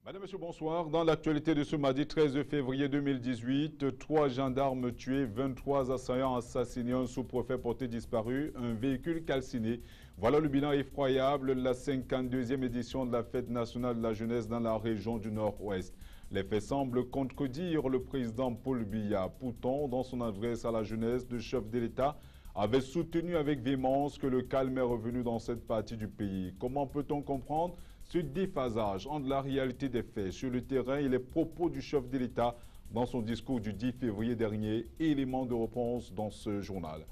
Madame, Monsieur, bonsoir. Dans l'actualité de ce mardi 13 février 2018, 3 gendarmes tués, 23 assaillants assassinés, un sous-préfet porté disparu, un véhicule calciné. Voilà le bilan effroyable, la 52e édition de la Fête nationale de la jeunesse dans la région du Nord-Ouest. Les faits semblent contredire le président Paul Biya. Pourtant, dans son adresse à la jeunesse, le chef de l'État avait soutenu avec véhémence que le calme est revenu dans cette partie du pays. Comment peut-on comprendre ce déphasage entre la réalité des faits sur le terrain et les propos du chef de l'État dans son discours du 10 février dernier, élément de réponse dans ce journal.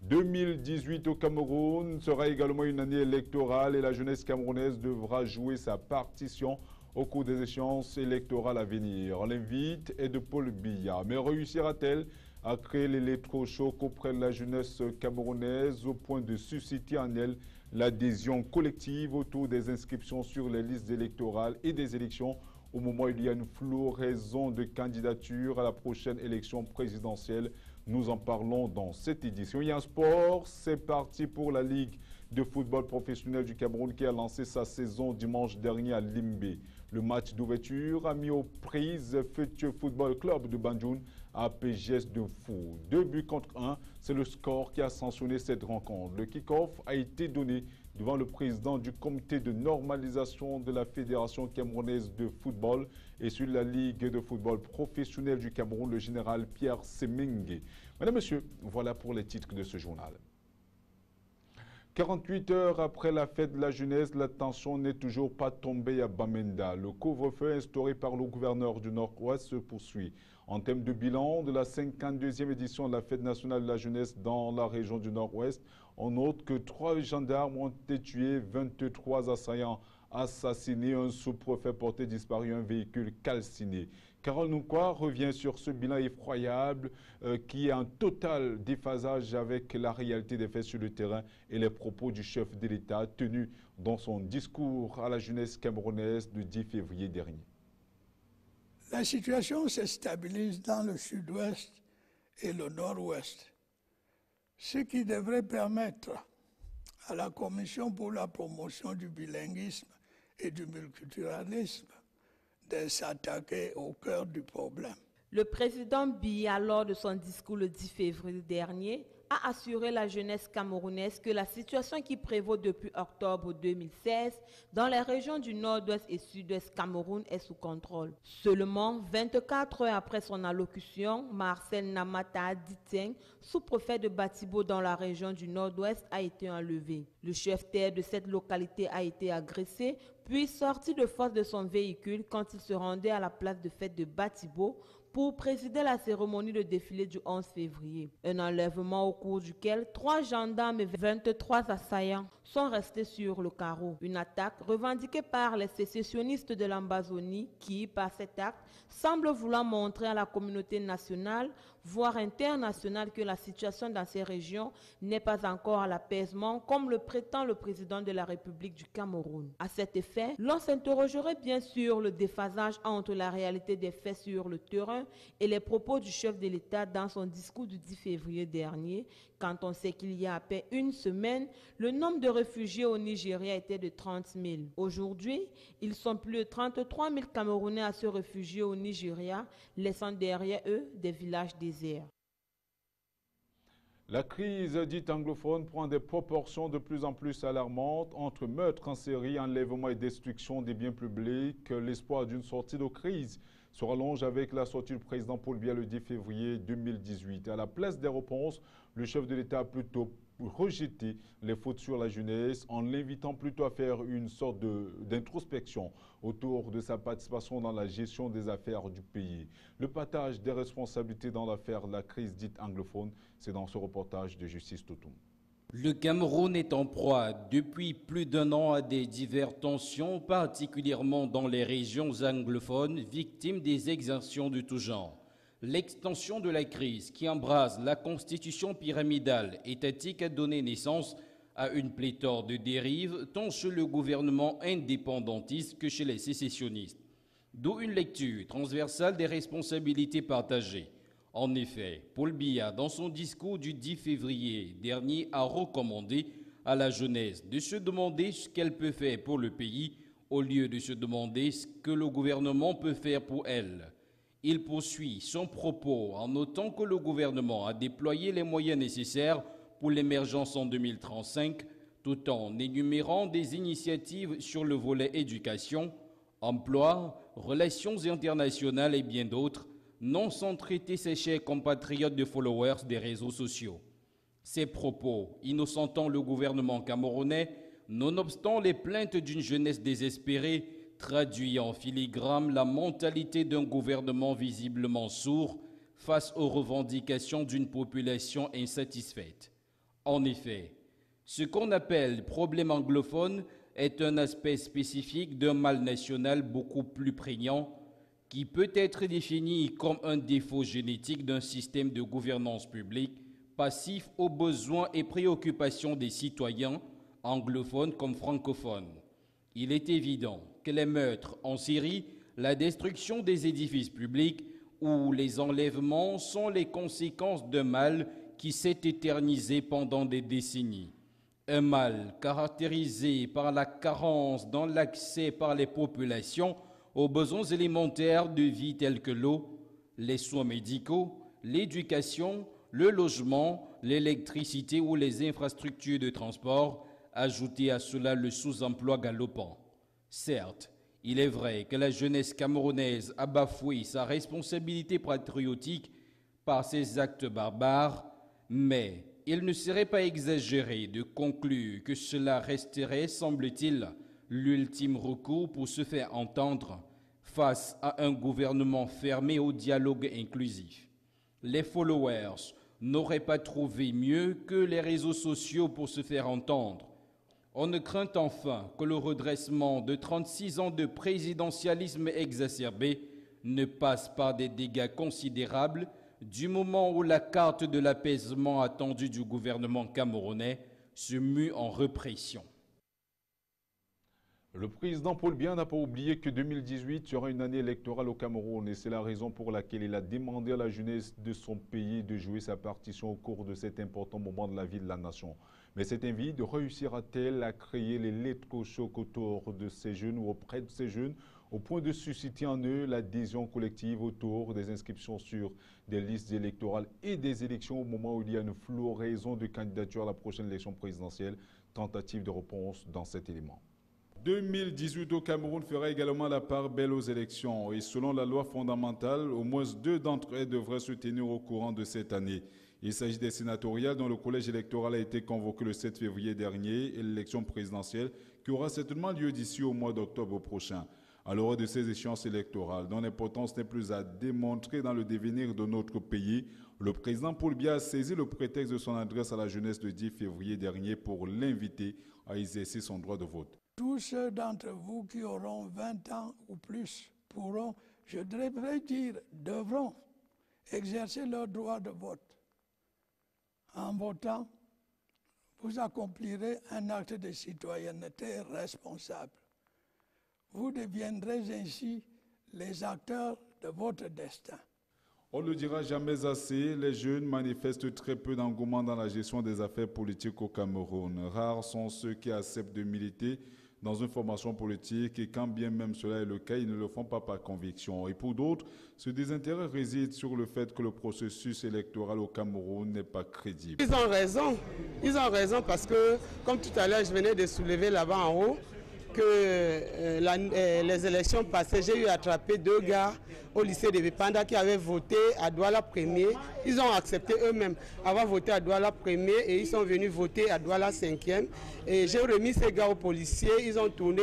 2018 au Cameroun sera également une année électorale et la jeunesse camerounaise devra jouer sa partition au cours des échéances électorales à venir. L'invite est de Paul Biya, mais réussira-t-elle à créer l'électrochoc auprès de la jeunesse camerounaise au point de susciter en elle l'adhésion collective autour des inscriptions sur les listes électorales et des élections au moment où il y a une floraison de candidatures à la prochaine élection présidentielle. Nous en parlons dans cette édition. Il y a un sport, c'est parti pour la Ligue de football professionnel du Cameroun qui a lancé sa saison dimanche dernier à Limbé. Le match d'ouverture a mis aux prises Futur Football Club de Banjul à PGS de Fou. 2 buts contre 1, c'est le score qui a sanctionné cette rencontre. Le kick-off a été donné devant le président du comité de normalisation de la Fédération camerounaise de football et sur la Ligue de football professionnel du Cameroun, le général Pierre Semengue. Mesdames, Messieurs, voilà pour les titres de ce journal. 48 heures après la fête de la jeunesse, la tension n'est toujours pas tombée à Bamenda. Le couvre-feu instauré par le gouverneur du Nord-Ouest se poursuit. En termes de bilan de la 52e édition de la fête nationale de la jeunesse dans la région du Nord-Ouest, on note que 3 gendarmes ont été tués, 23 assaillants assassinés, un sous-préfet porté disparu, un véhicule calciné. Carole Noukwa revient sur ce bilan effroyable qui est en total déphasage avec la réalité des faits sur le terrain et les propos du chef de l'État tenus dans son discours à la jeunesse camerounaise du 10 février dernier. La situation se stabilise dans le sud-ouest et le nord-ouest, ce qui devrait permettre à la Commission pour la promotion du bilinguisme et du multiculturalisme de s'attaquer au cœur du problème. Le président Biya, lors de son discours le 10 février dernier, a assuré la jeunesse camerounaise que la situation qui prévaut depuis octobre 2016 dans les régions du nord-ouest et sud-ouest Cameroun est sous contrôle. Seulement 24 heures après son allocution, Marcel Namata Diteng, sous-préfet de Batibo dans la région du nord-ouest, a été enlevé. Le chef-terre de cette localité a été agressé, puis sorti de force de son véhicule quand il se rendait à la place de fête de Batibo pour présider la cérémonie de défilé du 11 février. Un enlèvement au cours duquel 3 gendarmes et 23 assaillants sont restés sur le carreau. Une attaque revendiquée par les sécessionnistes de l'Ambazonie qui, par cet acte, semblent vouloir montrer à la communauté nationale, voire internationale, que la situation dans ces régions n'est pas encore à l'apaisement, comme le prétend le président de la République du Cameroun. À cet effet, l'on s'interrogerait bien sur le déphasage entre la réalité des faits sur le terrain et les propos du chef de l'État dans son discours du 10 février dernier, quand on sait qu'il y a à peine une semaine, le nombre de réfugiés au Nigeria était de 30 000. Aujourd'hui, ils sont plus de 33 000 Camerounais à se réfugier au Nigeria, laissant derrière eux des villages déserts. La crise dite anglophone prend des proportions de plus en plus alarmantes entre meurtres en série, enlèvement et destruction des biens publics. L'espoir d'une sortie de crise se rallonge avec la sortie du président Paul Biya le 10 février 2018. À la place des réponses, le chef de l'État a plutôt rejeté les fautes sur la jeunesse en l'invitant plutôt à faire une sorte d'introspection autour de sa participation dans la gestion des affaires du pays. Le partage des responsabilités dans l'affaire de la crise dite anglophone, c'est dans ce reportage de Justice Toutoum. Le Cameroun est en proie depuis plus d'un an à des diverses tensions, particulièrement dans les régions anglophones, victimes des exactions de tout genre. L'extension de la crise qui embrase la constitution pyramidale étatique a donné naissance à une pléthore de dérives, tant chez le gouvernement indépendantiste que chez les sécessionnistes. D'où une lecture transversale des responsabilités partagées. En effet, Paul Biya, dans son discours du 10 février dernier, a recommandé à la jeunesse de se demander ce qu'elle peut faire pour le pays au lieu de se demander ce que le gouvernement peut faire pour elle. Il poursuit son propos en notant que le gouvernement a déployé les moyens nécessaires pour l'émergence en 2035, tout en énumérant des initiatives sur le volet éducation, emploi, relations internationales et bien d'autres, non sans traiter ses chers compatriotes de followers des réseaux sociaux. Ces propos, innocentant le gouvernement camerounais, nonobstant les plaintes d'une jeunesse désespérée, traduit en filigrane la mentalité d'un gouvernement visiblement sourd face aux revendications d'une population insatisfaite. En effet, ce qu'on appelle problème anglophone est un aspect spécifique d'un mal national beaucoup plus prégnant qui peut être défini comme un défaut génétique d'un système de gouvernance publique passif aux besoins et préoccupations des citoyens, anglophones comme francophones. Il est évident que les meurtres en Syrie, la destruction des édifices publics ou les enlèvements sont les conséquences d'un mal qui s'est éternisé pendant des décennies. Un mal caractérisé par la carence dans l'accès par les populations aux besoins élémentaires de vie tels que l'eau, les soins médicaux, l'éducation, le logement, l'électricité ou les infrastructures de transport, ajouté à cela le sous-emploi galopant. Certes, il est vrai que la jeunesse camerounaise a bafoué sa responsabilité patriotique par ses actes barbares, mais il ne serait pas exagéré de conclure que cela resterait, semble-t-il, l'ultime recours pour se faire entendre face à un gouvernement fermé au dialogue inclusif. Les followers n'auraient pas trouvé mieux que les réseaux sociaux pour se faire entendre. On ne craint enfin que le redressement de 36 ans de présidentialisme exacerbé ne passe par des dégâts considérables du moment où la carte de l'apaisement attendue du gouvernement camerounais se mue en répression. Le président Paul Biya n'a pas oublié que 2018 sera une année électorale au Cameroun et c'est la raison pour laquelle il a demandé à la jeunesse de son pays de jouer sa partition au cours de cet important moment de la vie de la nation. Mais cette invite réussira-t-elle à créer l'électrochoc autour de ces jeunes ou auprès de ces jeunes au point de susciter en eux l'adhésion collective autour des inscriptions sur des listes électorales et des élections au moment où il y a une floraison de candidatures à la prochaine élection présidentielle? Tentative de réponse dans cet élément. 2018 au Cameroun fera également la part belle aux élections et selon la loi fondamentale, au moins 2 d'entre elles devraient se tenir au courant de cette année. Il s'agit des sénatoriales dont le collège électoral a été convoqué le 7 février dernier et l'élection présidentielle qui aura certainement lieu d'ici au mois d'octobre prochain. À l'heure de ces échéances électorales, dont l'importance n'est plus à démontrer dans le devenir de notre pays, le président Paul Biya a saisi le prétexte de son adresse à la jeunesse le 10 février dernier pour l'inviter à exercer son droit de vote. Tous ceux d'entre vous qui auront 20 ans ou plus pourront, je devrais dire, devront exercer leur droit de vote. En votant, vous accomplirez un acte de citoyenneté responsable. Vous deviendrez ainsi les acteurs de votre destin. On ne le dira jamais assez, les jeunes manifestent très peu d'engouement dans la gestion des affaires politiques au Cameroun. Rares sont ceux qui acceptent de militer dans une formation politique et quand bien même cela est le cas, ils ne le font pas par conviction. Et pour d'autres, ce désintérêt réside sur le fait que le processus électoral au Cameroun n'est pas crédible. Ils ont raison parce que, comme tout à l'heure, je venais de soulever là-bas en haut, que les élections passées, j'ai eu attrapé 2 gars au lycée de Bipanda qui avaient voté à Douala premier. Ils ont accepté eux-mêmes avoir voté à Douala premier et ils sont venus voter à Douala 5e. Et j'ai remis ces gars aux policiers, ils ont tourné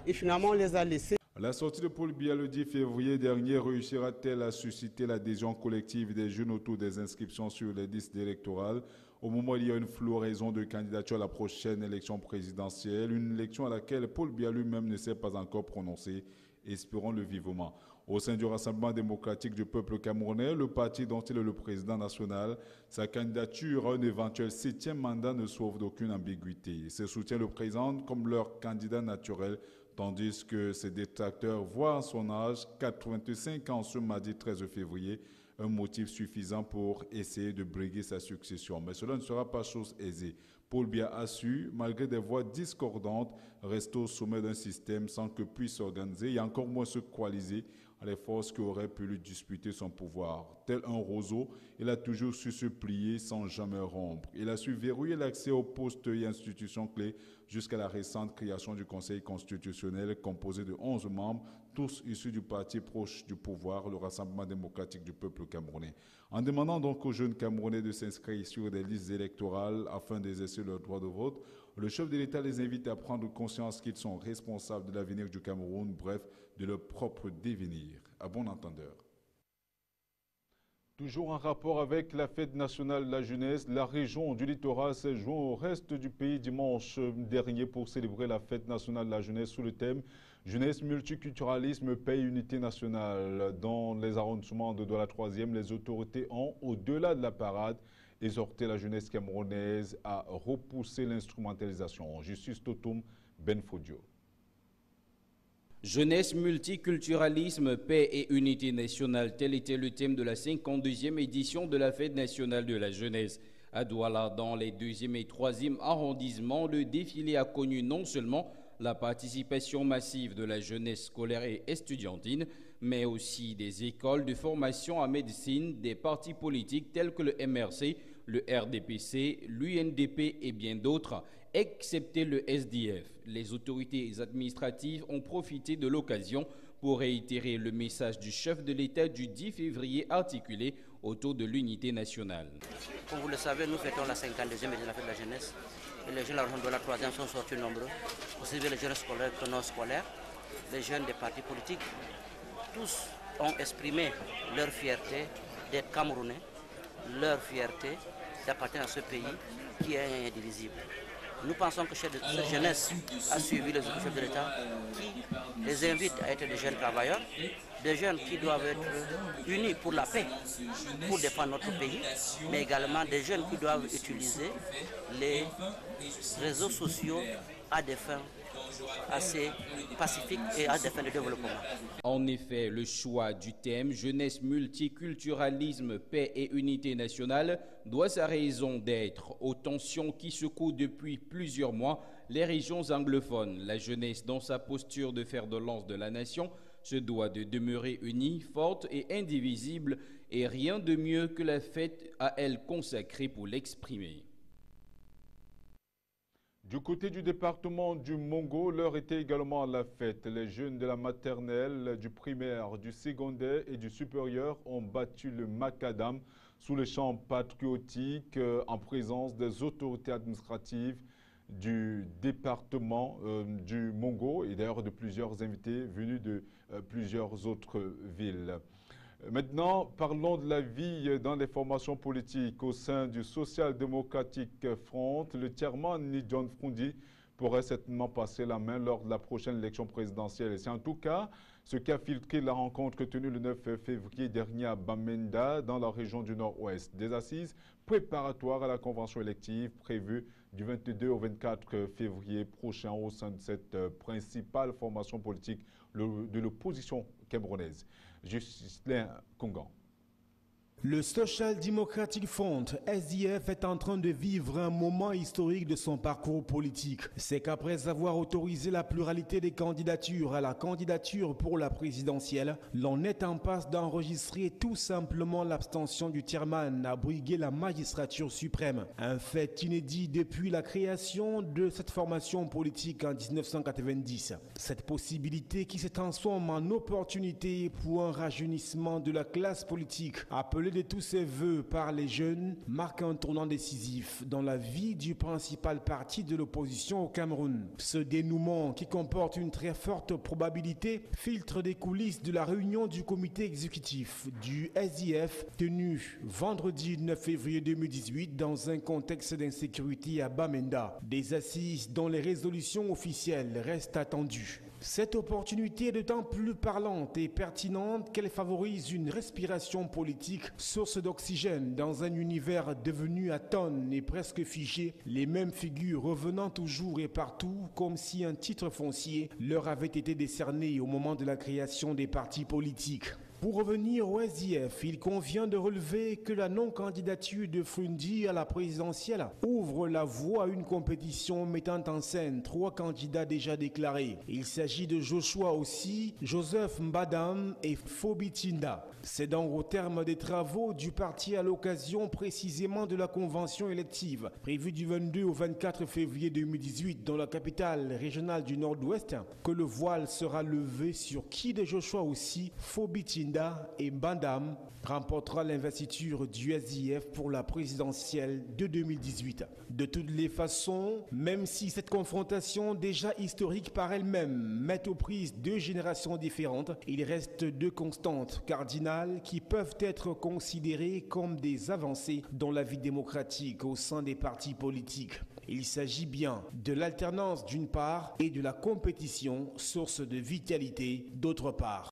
et finalement on les a laissés. La sortie de Paul Biya le 10 février dernier réussira-t-elle à susciter l'adhésion collective des jeunes autour des inscriptions sur les listes électorales au moment où il y a une floraison de candidatures à la prochaine élection présidentielle, une élection à laquelle Paul Biya lui-même ne s'est pas encore prononcé, espérons-le vivement. Au sein du Rassemblement démocratique du peuple camerounais, le parti dont il est le président national, sa candidature à un éventuel 7e mandat ne sauve d'aucune ambiguïté. Ses soutiens le présentent comme leur candidat naturel, tandis que ses détracteurs voient à son âge, 85 ans ce mardi 13 février, un motif suffisant pour essayer de briguer sa succession. Mais cela ne sera pas chose aisée. Paul Biya a su, malgré des voix discordantes, rester au sommet d'un système sans que puisse s'organiser et encore moins se coaliser à les forces qui auraient pu lui disputer son pouvoir. Tel un roseau, il a toujours su se plier sans jamais rompre. Il a su verrouiller l'accès aux postes et institutions clés jusqu'à la récente création du Conseil constitutionnel composé de 11 membres, tous issus du parti proche du pouvoir, le Rassemblement démocratique du peuple camerounais. En demandant donc aux jeunes Camerounais de s'inscrire sur des listes électorales afin d'exercer leur droit de vote, le chef de l'État les invite à prendre conscience qu'ils sont responsables de l'avenir du Cameroun, bref, de leur propre devenir. À bon entendeur. Toujours en rapport avec la fête nationale de la jeunesse, la région du littoral s'est jointe au reste du pays dimanche dernier pour célébrer la fête nationale de la jeunesse sous le thème Jeunesse, multiculturalisme, paix et unité nationale. Dans les arrondissements de Douala 3e, les autorités ont, au-delà de la parade, exhorté la jeunesse camerounaise à repousser l'instrumentalisation. Justice Totum, Ben Fodio. Jeunesse, multiculturalisme, paix et unité nationale, tel était le thème de la 52e édition de la Fête nationale de la jeunesse. À Douala, dans les 2e et 3e arrondissements, le défilé a connu non seulement la participation massive de la jeunesse scolaire et estudiantine, mais aussi des écoles de formation en médecine, des partis politiques tels que le MRC, le RDPC, l'UNDP et bien d'autres, excepté le SDF. Les autorités administratives ont profité de l'occasion pour réitérer le message du chef de l'État du 10 février articulé autour de l'unité nationale. Comme vous le savez, nous fêtons la 52e édition de la fête de la jeunesse. Et les jeunes de la 3e sont sortis nombreux, aussi bien les jeunes scolaires que non scolaires, les jeunes des partis politiques. Tous ont exprimé leur fierté d'être Camerounais, leur fierté d'appartenir à ce pays qui est indivisible. Nous pensons que cette jeunesse a suivi les chefs de l'État qui les invite à être des jeunes travailleurs, des jeunes qui doivent être unis pour la paix, pour défendre notre pays, mais également des jeunes qui doivent utiliser les réseaux sociaux à des fins assez pacifiques et à des fins de développement. En effet, le choix du thème jeunesse, multiculturalisme, paix et unité nationale doit sa raison d'être aux tensions qui secouent depuis plusieurs mois les régions anglophones. La jeunesse, dans sa posture de fer de lance de la nation, se doit de demeurer unie, forte et indivisible, et rien de mieux que la fête à elle consacrée pour l'exprimer. Du côté du département du Mongo, l'heure était également à la fête. Les jeunes de la maternelle, du primaire, du secondaire et du supérieur ont battu le macadam sous les chants patriotiques en présence des autorités administratives du département du Mongo et d'ailleurs de plusieurs invités venus de plusieurs autres villes. Maintenant, parlons de la vie dans les formations politiques. Au sein du Social Democratic Front, le chairman Ni John Frundi pourrait certainement passer la main lors de la prochaine élection présidentielle. C'est en tout cas ce qu'a filtré la rencontre tenue le 9 février dernier à Bamenda, dans la région du Nord-Ouest. Des assises préparatoires à la convention élective prévue du 22 au 24 février prochain au sein de cette principale formation politique de l'opposition camerounaise. Justin Kongan. Le Social Democratic Front, SDF, est en train de vivre un moment historique de son parcours politique. C'est qu'après avoir autorisé la pluralité des candidatures à la candidature pour la présidentielle, l'on est en passe d'enregistrer tout simplement l'abstention du chairman à briguer la magistrature suprême. Un fait inédit depuis la création de cette formation politique en 1990. Cette possibilité qui se transforme en opportunité pour un rajeunissement de la classe politique, appelée de tous ses voeux par les jeunes, marque un tournant décisif dans la vie du principal parti de l'opposition au Cameroun. Ce dénouement, qui comporte une très forte probabilité, filtre des coulisses de la réunion du comité exécutif du SDF tenue vendredi 9 février 2018 dans un contexte d'insécurité à Bamenda. Des assises dont les résolutions officielles restent attendues. Cette opportunité est d'autant plus parlante et pertinente qu'elle favorise une respiration politique, source d'oxygène dans un univers devenu atone et presque figé, les mêmes figures revenant toujours et partout comme si un titre foncier leur avait été décerné au moment de la création des partis politiques. Pour revenir au SDF, il convient de relever que la non-candidature de Frundi à la présidentielle ouvre la voie à une compétition mettant en scène 3 candidats déjà déclarés. Il s'agit de Joshua Aussi, Joseph Mbadam et Fobi Tinda. C'est donc au terme des travaux du parti à l'occasion précisément de la convention élective prévue du 22 au 24 février 2018 dans la capitale régionale du Nord-Ouest que le voile sera levé sur qui de Joshua Aussi, Fobi Tinda et Mbadam remportera l'investiture du SDF pour la présidentielle de 2018. De toutes les façons, même si cette confrontation déjà historique par elle-même met aux prises 2 générations différentes, il reste 2 constantes cardinales qui peuvent être considérées comme des avancées dans la vie démocratique au sein des partis politiques. Il s'agit bien de l'alternance d'une part et de la compétition, source de vitalité d'autre part.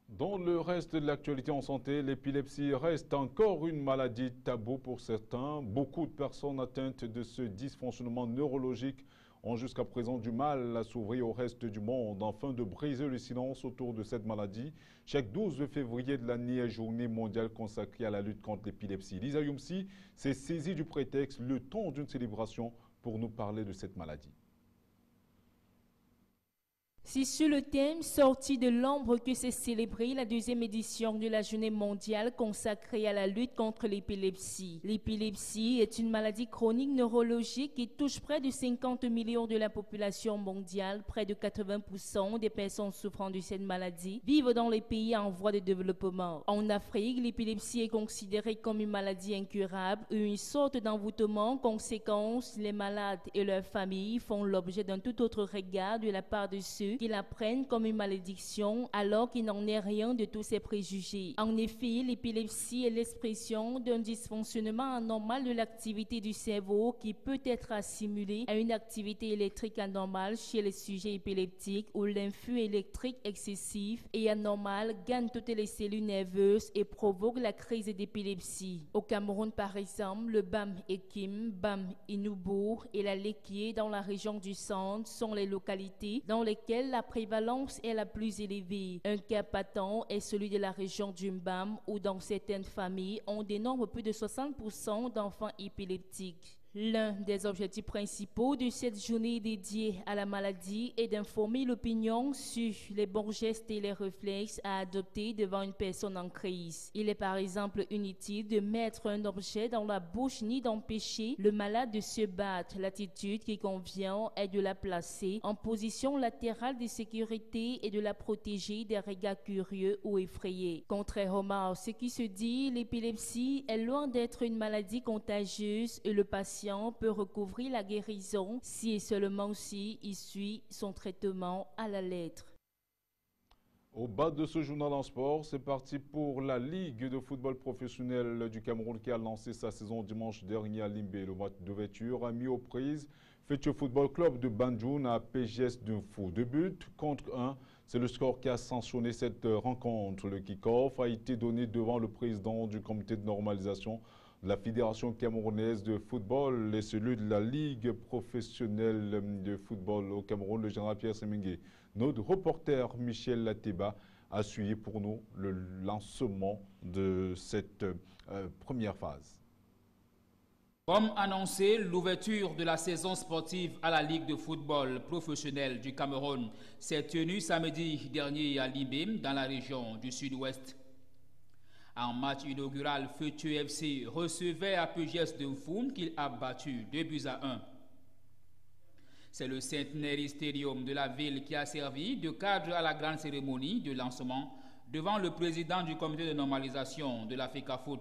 Dans le reste de l'actualité en santé, l'épilepsie reste encore une maladie taboue pour certains. Beaucoup de personnes atteintes de ce dysfonctionnement neurologique ont jusqu'à présent du mal à s'ouvrir au reste du monde. Afin de briser le silence autour de cette maladie, chaque 12 février de l'année est journée mondiale consacrée à la lutte contre l'épilepsie. Lisa Youmsi s'est saisie du prétexte, le temps d'une célébration, pour nous parler de cette maladie. C'est sur le thème « Sortie de l'ombre » que s'est célébrée la 2e édition de la Journée mondiale consacrée à la lutte contre l'épilepsie. L'épilepsie est une maladie chronique neurologique qui touche près de 50 millions de la population mondiale. Près de 80% des personnes souffrant de cette maladie vivent dans les pays en voie de développement. En Afrique, l'épilepsie est considérée comme une maladie incurable ou une sorte d'envoûtement. En conséquence, les malades et leurs familles font l'objet d'un tout autre regard de la part de ceux qui la prennent comme une malédiction alors qu'il n'en est rien de tous ces préjugés. En effet, l'épilepsie est l'expression d'un dysfonctionnement anormal de l'activité du cerveau qui peut être assimilé à une activité électrique anormale chez les sujets épileptiques où l'influx électrique excessif et anormal gagne toutes les cellules nerveuses et provoque la crise d'épilepsie. Au Cameroun, par exemple, le Bam Ekim, Bam Inubo et la Lekié dans la région du centre sont les localités dans lesquelles la prévalence est la plus élevée. Un cas patent est celui de la région du Mbam où dans certaines familles on dénombre plus de 60% d'enfants épileptiques. L'un des objectifs principaux de cette journée dédiée à la maladie est d'informer l'opinion sur les bons gestes et les réflexes à adopter devant une personne en crise. Il est par exemple inutile de mettre un objet dans la bouche ni d'empêcher le malade de se battre. L'attitude qui convient est de la placer en position latérale de sécurité et de la protéger des regards curieux ou effrayés. Contrairement à ce qui se dit, l'épilepsie est loin d'être une maladie contagieuse et le patient peut recouvrir la guérison si et seulement si il suit son traitement à la lettre. Au bas de ce journal en sport, c'est parti pour la Ligue de football professionnel du Cameroun qui a lancé sa saison dimanche dernier à Limbé. Le match d'ouverture a mis aux prises Future Football Club de Banjoun à PGS Dunfou. 2 buts contre 1. C'est le score qui a sanctionné cette rencontre. Le kick-off a été donné devant le président du comité de normalisation de la Fédération camerounaise de football et celui de la Ligue professionnelle de football au Cameroun, le général Pierre Semingue. Notre reporter Michel Lateba a suivi pour nous le lancement de cette première phase. Comme annoncé, l'ouverture de la saison sportive à la Ligue de football professionnel du Cameroun s'est tenue samedi dernier à Libé, dans la région du Sud-Ouest. En match inaugural, Futur FC recevait à PGS Dunfou qu'il a battu 2-1. C'est le Centenary Stadium de la ville qui a servi de cadre à la grande cérémonie de lancement devant le président du comité de normalisation de la FECAFOOT.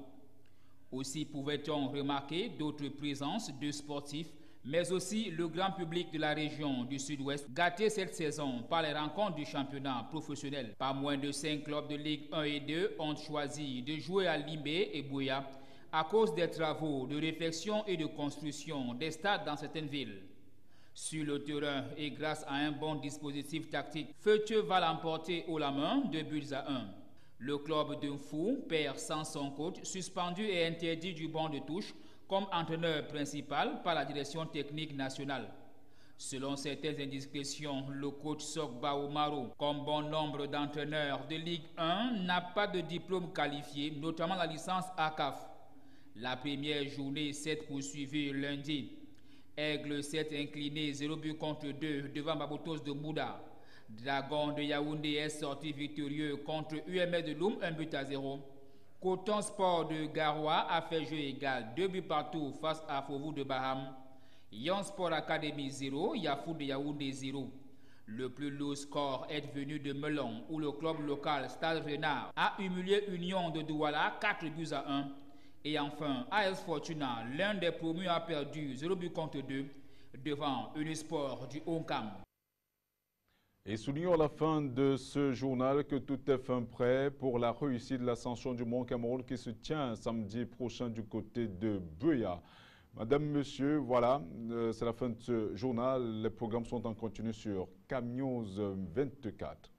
Aussi pouvait-on remarquer d'autres présences de sportifs, mais aussi le grand public de la région du Sud-Ouest, gâté cette saison par les rencontres du championnat professionnel. Pas moins de 5 clubs de Ligue 1 et 2 ont choisi de jouer à Limbé et Bouya à cause des travaux de réfection et de construction des stades dans certaines villes. Sur le terrain et grâce à un bon dispositif tactique, Futur va l'emporter haut la main 2-1. Le club Dunfou perd sans son coach, suspendu et interdit du banc de touche comme entraîneur principal par la direction technique nationale. Selon certaines indiscrétions, le coach Sogba Omaro, comme bon nombre d'entraîneurs de Ligue 1, n'a pas de diplôme qualifié, notamment la licence ACAF. La première journée s'est poursuivie lundi. Aigle s'est incliné 0 but contre 2 devant Mabotos de Mouda. Dragon de Yaoundé est sorti victorieux contre UMS de Loum, 1 but à 0. Coton Sport de Garoua a fait jeu égal, 2 buts partout face à Fovou de Baham. Yon Sport Academy 0, Yafou de Yaoundé 0. Le plus lourd score est venu de Melon, où le club local Stade Renard a humilié Union de Douala 4 buts à 1. Et enfin, AS Fortuna, l'un des promus, a perdu 0 but contre 2 devant Unisport du Onkam. Et soulignons à la fin de ce journal que tout est fin prêt pour la réussite de l'ascension du Mont Cameroun qui se tient samedi prochain du côté de Buea. Madame, Monsieur, voilà, c'est la fin de ce journal. Les programmes sont en continu sur CAM News 24.